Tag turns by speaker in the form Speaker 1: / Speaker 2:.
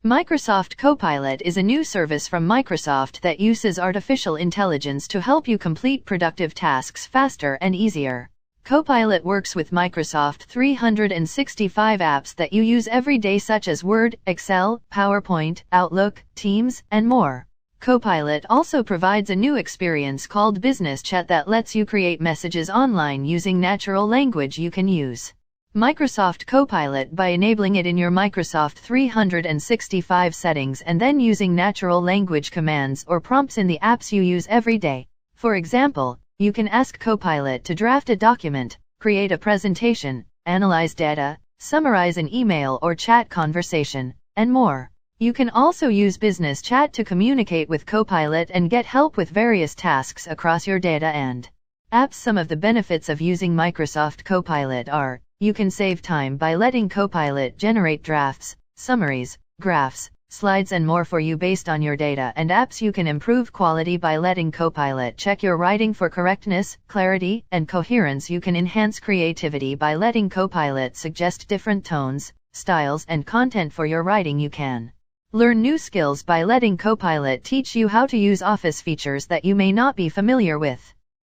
Speaker 1: Microsoft Copilot is a new service from Microsoft that uses artificial intelligence to help you complete productive tasks faster and easier. Copilot works with Microsoft 365 apps that you use every day, such as Word, Excel, PowerPoint, Outlook, Teams, and more. Copilot also provides a new experience called Business Chat that lets you create messages online using natural language you can use. Microsoft Copilot by enabling it in your Microsoft 365 settings and then using natural language commands or prompts in the apps you use every day. For example, you can ask Copilot to draft a document, create a presentation, analyze data, summarize an email or chat conversation, and more. You can also use Business Chat to communicate with Copilot and get help with various tasks across your data and apps. Some of the benefits of using Microsoft Copilot are: you can save time by letting Copilot generate drafts, summaries, graphs, slides and more for you based on your data and apps. You can improve quality by letting Copilot check your writing for correctness, clarity, and coherence. You can enhance creativity by letting Copilot suggest different tones, styles, and content for your writing. You can learn new skills by letting Copilot teach you how to use Office features that you may not be familiar with.